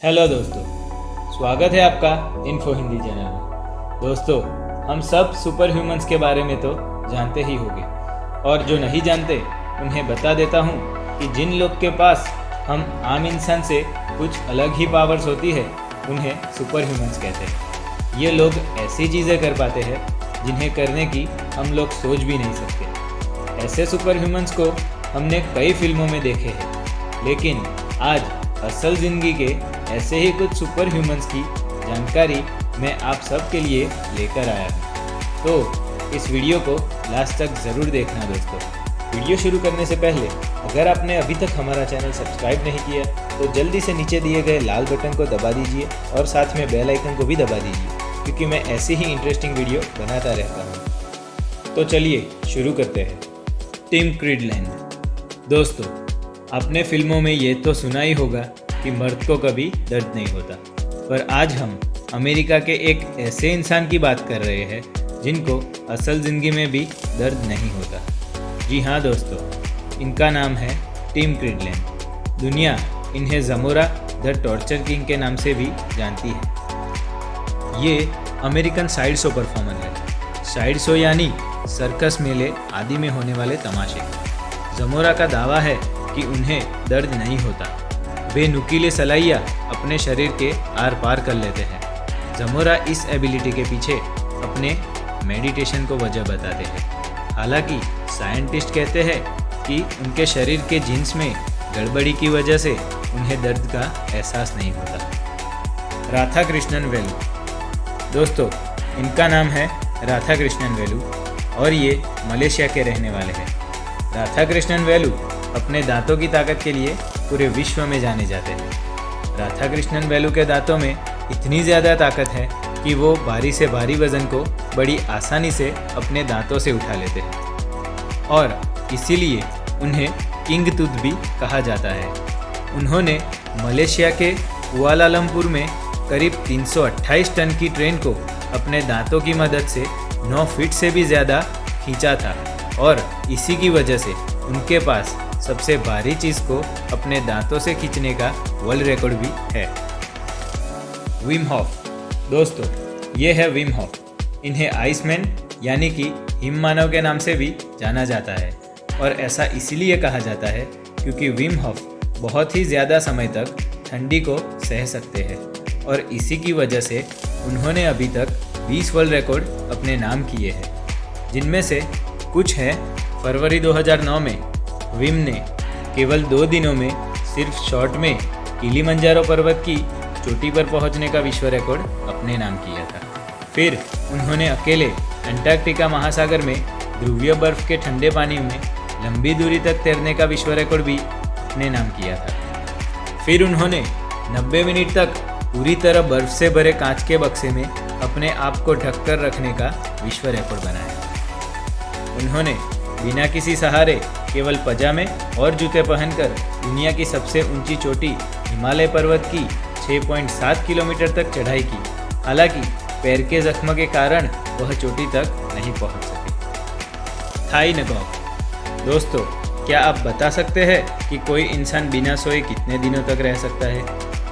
Hello दोस्तों, स्वागत है आपका इन्फो हिंदी चैनल में। दोस्तों, हम सब सुपर ह्यूमंस के बारे में तो जानते ही होंगे, और जो नहीं जानते उन्हें बता देता हूँ कि जिन लोग के पास हम आम इंसान से कुछ अलग ही पावर्स होती है उन्हें सुपर ह्यूमंस कहते हैं। ये लोग ऐसी चीज़ें कर पाते हैं जिन्हें करने की हम लोग सोच भी नहीं सकते। ऐसे सुपर ह्यूमंस को हमने कई फिल्मों में देखे हैं, लेकिन आज असल ज़िंदगी के ऐसे ही कुछ सुपर ह्यूमंस की जानकारी मैं आप सब के लिए लेकर आया हूँ। तो इस वीडियो को लास्ट तक ज़रूर देखना दोस्तों। वीडियो शुरू करने से पहले अगर आपने अभी तक हमारा चैनल सब्सक्राइब नहीं किया तो जल्दी से नीचे दिए गए लाल बटन को दबा दीजिए और साथ में बेल आइकन को भी दबा दीजिए, क्योंकि मैं ऐसी ही इंटरेस्टिंग वीडियो बनाता रहता हूँ। तो चलिए शुरू करते हैं। टिम क्रीडलैंड। दोस्तों, आपने फिल्मों में ये तो सुना ही होगा कि मर्द को कभी दर्द नहीं होता, पर आज हम अमेरिका के एक ऐसे इंसान की बात कर रहे हैं जिनको असल ज़िंदगी में भी दर्द नहीं होता। जी हाँ दोस्तों, इनका नाम है टिम क्रीडलैंड। दुनिया इन्हें ज़मोरा द टॉर्चर किंग के नाम से भी जानती है। ये अमेरिकन साइड शो परफॉर्मर है। साइड शो यानी सर्कस मेले आदि में होने वाले तमाशे। ज़मोरा का दावा है कि उन्हें दर्द नहीं होता। वे नुकीले सलाइयाँ अपने शरीर के आर पार कर लेते हैं। ज़मोरा इस एबिलिटी के पीछे अपने मेडिटेशन को वजह बताते हैं। हालांकि साइंटिस्ट कहते हैं कि उनके शरीर के जीन्स में गड़बड़ी की वजह से उन्हें दर्द का एहसास नहीं होता। राधा कृष्णन वेलु। दोस्तों, इनका नाम है राधा कृष्णन वेलु और ये मलेशिया के रहने वाले हैं। राधा कृष्णन वेलु अपने दांतों की ताकत के लिए पूरे विश्व में जाने जाते हैं। राधा कृष्णन वेलु के दांतों में इतनी ज़्यादा ताकत है कि वो भारी से भारी वज़न को बड़ी आसानी से अपने दांतों से उठा लेते हैं और इसीलिए उन्हें किंग टूथ भी कहा जाता है। उन्होंने मलेशिया के कुआलालंपुर में करीब 328 टन की ट्रेन को अपने दांतों की मदद से 9 फीट से भी ज़्यादा खींचा था और इसी की वजह से उनके पास सबसे भारी चीज़ को अपने दांतों से खींचने का वर्ल्ड रिकॉर्ड भी है। Wim Hof. दोस्तों, ये है विम हॉफ। इन्हें आइसमैन यानी कि हिम मानव के नाम से भी जाना जाता है और ऐसा इसीलिए कहा जाता है क्योंकि विम हॉफ बहुत ही ज़्यादा समय तक ठंडी को सह सकते हैं और इसी की वजह से उन्होंने अभी तक 20 वर्ल्ड रिकॉर्ड अपने नाम किए हैं, जिनमें से कुछ हैं। फरवरी 2009 में विम ने केवल 2 दिनों में सिर्फ शॉर्ट में किलिमंजारो पर्वत की चोटी पर पहुंचने का विश्व रिकॉर्ड अपने नाम किया था। फिर उन्होंने अकेले अंटार्कटिका महासागर में ध्रुवीय बर्फ के ठंडे पानी में लंबी दूरी तक तैरने का विश्व रिकॉर्ड भी अपने नाम किया था। फिर उन्होंने 90 मिनट तक पूरी तरह बर्फ से भरे कांच के बक्से में अपने आप को ढककर रखने का विश्व रिकॉर्ड बनाया। उन्होंने बिना किसी सहारे केवल पजामे और जूते पहनकर दुनिया की सबसे ऊंची चोटी हिमालय पर्वत की 6.7 किलोमीटर तक चढ़ाई की। हालांकि पैर के जख्म के कारण वह चोटी तक नहीं पहुंच सके। थाई नगॉक। दोस्तों, क्या आप बता सकते हैं कि कोई इंसान बिना सोए कितने दिनों तक रह सकता है?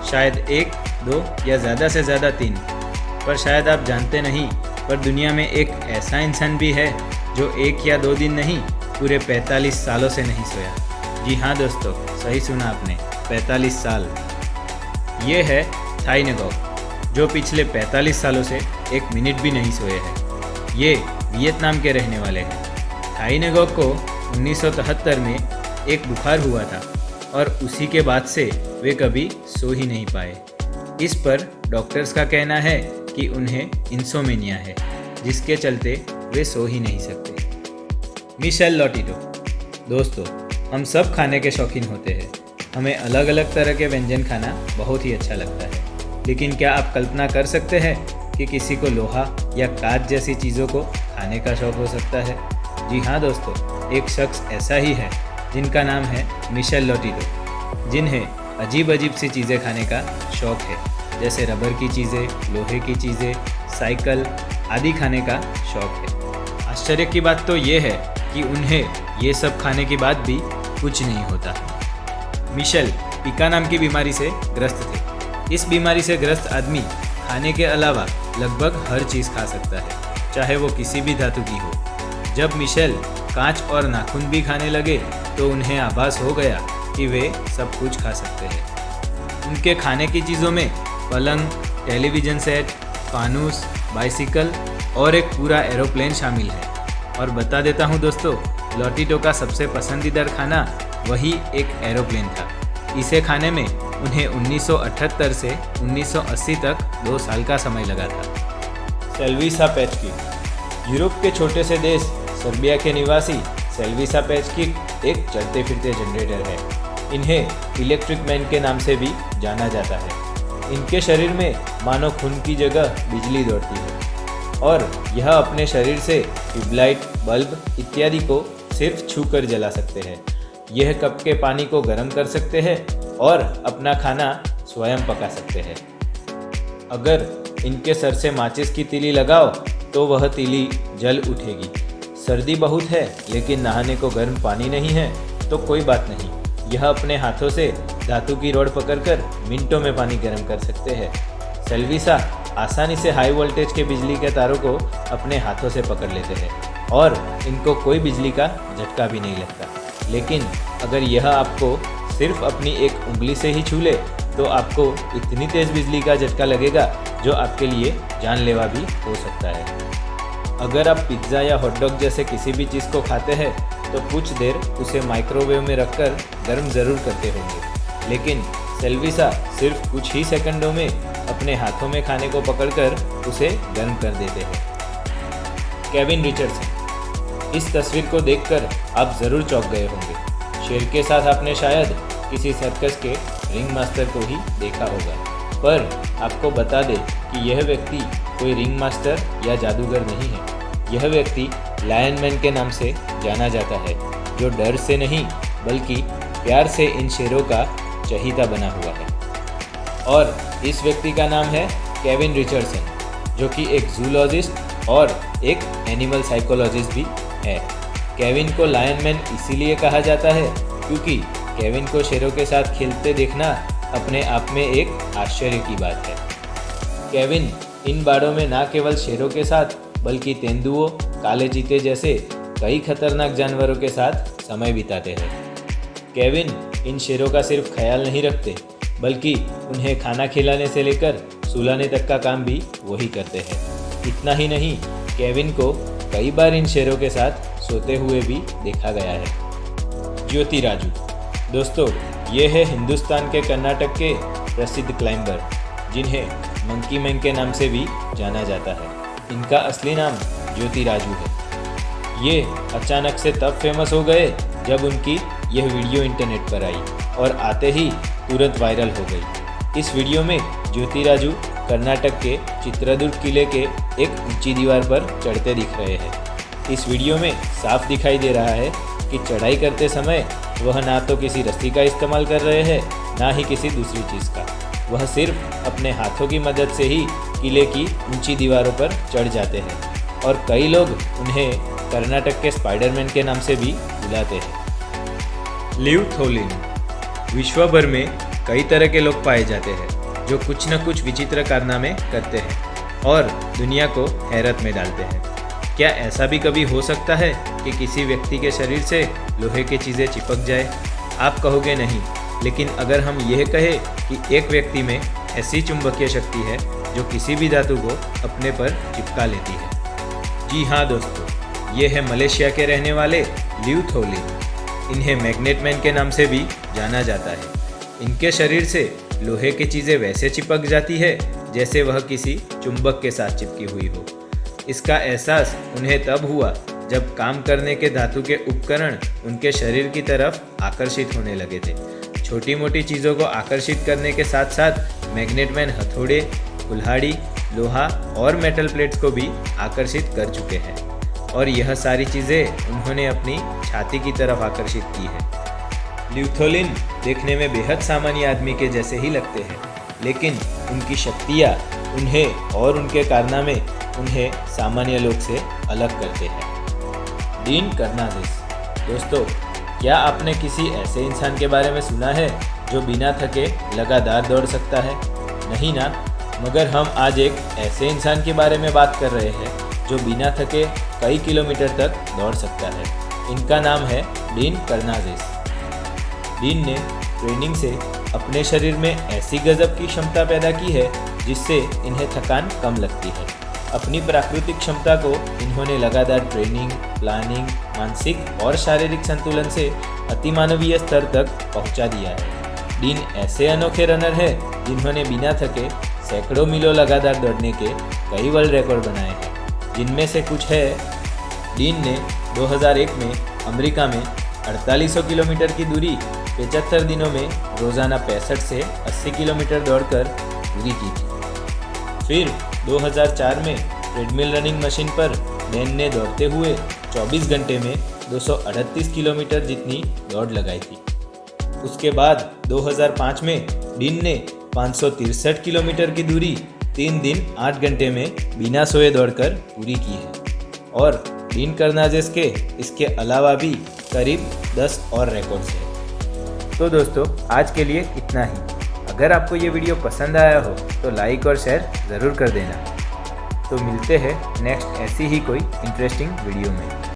शायद 1, 2 या ज़्यादा से ज़्यादा 3। पर शायद आप जानते नहीं, पर दुनिया में एक ऐसा इंसान भी है जो 1 या 2 दिन नहीं, पूरे 45 सालों से नहीं सोया। जी हाँ दोस्तों, सही सुना आपने, 45 साल। ये है थाई नगॉक, जो पिछले 45 सालों से 1 मिनट भी नहीं सोए हैं। ये वियतनाम के रहने वाले हैं। थाई नगॉक को 1973 में एक बुखार हुआ था और उसी के बाद से वे कभी सो ही नहीं पाए। इस पर डॉक्टर्स का कहना है कि उन्हें इंसोमेनिया है, जिसके चलते वे सो ही नहीं सकते। मिशेल लोटिटो। दोस्तों, हम सब खाने के शौकीन होते हैं। हमें अलग अलग तरह के व्यंजन खाना बहुत ही अच्छा लगता है, लेकिन क्या आप कल्पना कर सकते हैं कि किसी को लोहा या कांच जैसी चीज़ों को खाने का शौक हो सकता है? जी हाँ दोस्तों, एक शख्स ऐसा ही है जिनका नाम है मिशेल लोटिटो, जिन्हें अजीब अजीब सी चीज़ें खाने का शौक है, जैसे रबर की चीज़ें, लोहे की चीज़ें, साइकिल आदि खाने का शौक है। आश्चर्य की बात तो ये है कि उन्हें ये सब खाने के बाद भी कुछ नहीं होता। मिशेल पिका नाम की बीमारी से ग्रस्त थे इस बीमारी से ग्रस्त आदमी खाने के अलावा लगभग हर चीज़ खा सकता है, चाहे वो किसी भी धातु की हो। जब मिशेल कांच और नाखून भी खाने लगे तो उन्हें आभास हो गया कि वे सब कुछ खा सकते हैं। उनके खाने की चीज़ों में पलंग, टेलीविज़न सेट, फानूस, बाइसिकल और एक पूरा एरोप्लेन शामिल है। और बता देता हूँ दोस्तों, लॉटिटो का सबसे पसंदीदा खाना वही एक एरोप्लेन था। इसे खाने में उन्हें 1978 से 1980 तक 2 साल का समय लगा था। सेल्विसा पेचकिक। यूरोप के छोटे से देश सर्बिया के निवासी सेल्विसा पेचकिक एक चलते फिरते जनरेटर है। इन्हें इलेक्ट्रिक मैन के नाम से भी जाना जाता है। इनके शरीर में मानो खून की जगह बिजली दौड़ती है और यह अपने शरीर से ट्यूबलाइट, बल्ब इत्यादि को सिर्फ छू कर जला सकते हैं। यह कप के पानी को गर्म कर सकते हैं और अपना खाना स्वयं पका सकते हैं। अगर इनके सर से माचिस की तीली लगाओ तो वह तीली जल उठेगी। सर्दी बहुत है लेकिन नहाने को गर्म पानी नहीं है तो कोई बात नहीं, यह अपने हाथों से धातु की रॉड पकड़कर मिनटों में पानी गर्म कर सकते हैं। सेल्विसा आसानी से हाई वोल्टेज के बिजली के तारों को अपने हाथों से पकड़ लेते हैं और इनको कोई बिजली का झटका भी नहीं लगता। लेकिन अगर यह आपको सिर्फ अपनी एक उंगली से ही छू ले तो आपको इतनी तेज़ बिजली का झटका लगेगा जो आपके लिए जानलेवा भी हो सकता है। अगर आप पिज्ज़ा या हॉटडॉग जैसे किसी भी चीज़ को खाते हैं तो कुछ देर उसे माइक्रोवेव में रखकर गर्म ज़रूर करते होंगे, लेकिन सेल्विसा सिर्फ कुछ ही सेकंडों में अपने हाथों में खाने को पकड़कर उसे गर्म कर देते हैं। Kevin Richardson. इस तस्वीर को देखकर आप ज़रूर चौंक गए होंगे। शेर के साथ आपने शायद किसी सर्कस के रिंग मास्टर को ही देखा होगा, पर आपको बता दें कि यह व्यक्ति कोई रिंग मास्टर या जादूगर नहीं है। यह व्यक्ति लायन मैन के नाम से जाना जाता है, जो डर से नहीं बल्कि प्यार से इन शेरों का चहीता बना हुआ है। और इस व्यक्ति का नाम है केविन रिचर्डसन, जो कि एक जूलॉजिस्ट और एक एनिमल साइकोलॉजिस्ट भी है। केविन को लायन मैन इसीलिए कहा जाता है क्योंकि केविन को शेरों के साथ खेलते देखना अपने आप में एक आश्चर्य की बात है। केविन इन बाड़ों में न केवल शेरों के साथ बल्कि तेंदुओं, काले चीते जैसे कई खतरनाक जानवरों के साथ समय बिताते हैं। केविन इन शेरों का सिर्फ ख्याल नहीं रखते बल्कि उन्हें खाना खिलाने से लेकर सुलाने तक का काम भी वही करते हैं। इतना ही नहीं, केविन को कई बार इन शेरों के साथ सोते हुए भी देखा गया है। ज्योतिराजू। दोस्तों, ये है हिंदुस्तान के कर्नाटक के प्रसिद्ध क्लाइंबर, जिन्हें मंकी मैन के नाम से भी जाना जाता है। इनका असली नाम ज्योतिराजू है। ये अचानक से तब फेमस हो गए जब उनकी यह वीडियो इंटरनेट पर आई और आते ही तुरंत वायरल हो गई। इस वीडियो में ज्योतिराजू कर्नाटक के चित्रदुर्ग किले के एक ऊंची दीवार पर चढ़ते दिख रहे हैं। इस वीडियो में साफ दिखाई दे रहा है कि चढ़ाई करते समय वह ना तो किसी रस्सी का इस्तेमाल कर रहे हैं ना ही किसी दूसरी चीज़ का। वह सिर्फ अपने हाथों की मदद से ही किले की ऊंची दीवारों पर चढ़ जाते हैं और कई लोग उन्हें कर्नाटक के स्पाइडरमैन के नाम से भी बुलाते हैं। लिव थोलिन। विश्व भर में कई तरह के लोग पाए जाते हैं जो कुछ न कुछ विचित्र कारनामे करते हैं और दुनिया को हैरत में डालते हैं। क्या ऐसा भी कभी हो सकता है कि किसी व्यक्ति के शरीर से लोहे की चीज़ें चिपक जाए? आप कहोगे नहीं, लेकिन अगर हम यह कहें कि एक व्यक्ति में ऐसी चुंबकीय शक्ति है जो किसी भी धातु को अपने पर चिपका लेती है। जी हाँ दोस्तों, ये है मलेशिया के रहने वाले लिव थोलिन। इन्हें मैग्नेट मैन के नाम से भी जाना जाता है। इनके शरीर से लोहे की चीज़ें वैसे चिपक जाती है जैसे वह किसी चुंबक के साथ चिपकी हुई हो। इसका एहसास उन्हें तब हुआ जब काम करने के धातु के उपकरण उनके शरीर की तरफ आकर्षित होने लगे थे। छोटी मोटी चीज़ों को आकर्षित करने के साथ साथ मैग्नेट मैन हथौड़े, कुल्हाड़ी, लोहा और मेटल प्लेट्स को भी आकर्षित कर चुके हैं और यह सारी चीज़ें उन्होंने अपनी छाती की तरफ आकर्षित की है। लिव थोलिन देखने में बेहद सामान्य आदमी के जैसे ही लगते हैं, लेकिन उनकी शक्तियाँ उन्हें और उनके कारनामे उन्हें सामान्य लोग से अलग करते हैं। डीन कर्नाज़िस। दोस्तों, क्या आपने किसी ऐसे इंसान के बारे में सुना है जो बिना थके लगातार दौड़ सकता है? नहीं ना, मगर हम आज एक ऐसे इंसान के बारे में बात कर रहे हैं जो बिना थके कई किलोमीटर तक दौड़ सकता है। इनका नाम है डीन कर्नाज़ेस। डीन ने ट्रेनिंग से अपने शरीर में ऐसी गजब की क्षमता पैदा की है जिससे इन्हें थकान कम लगती है। अपनी प्राकृतिक क्षमता को इन्होंने लगातार ट्रेनिंग, प्लानिंग, मानसिक और शारीरिक संतुलन से अतिमानवीय स्तर तक पहुंचा दिया है। डीन ऐसे अनोखे रनर हैं जिन्होंने बिना थके सैकड़ों मीलों लगातार दौड़ने के कई वर्ल्ड रिकॉर्ड बनाए हैं, जिनमें से कुछ है। डीन ने 2001 में अमेरिका में 4800 किलोमीटर की दूरी 75 दिनों में रोज़ाना 65 से 80 किलोमीटर दौड़कर पूरी की थी। फिर 2004 में ट्रेडमिल रनिंग मशीन पर डीन ने दौड़ते हुए 24 घंटे में 238 किलोमीटर जितनी दौड़ लगाई थी। उसके बाद 2005 में डीन ने 563 किलोमीटर की दूरी 3 दिन 8 घंटे में बिना सोए दौड़कर पूरी की है। और डीन कर्नाज़ेस के इसके अलावा भी करीब 10 और रिकॉर्ड्स हैं। तो दोस्तों, आज के लिए इतना ही। अगर आपको ये वीडियो पसंद आया हो तो लाइक और शेयर ज़रूर कर देना। तो मिलते हैं नेक्स्ट ऐसी ही कोई इंटरेस्टिंग वीडियो में।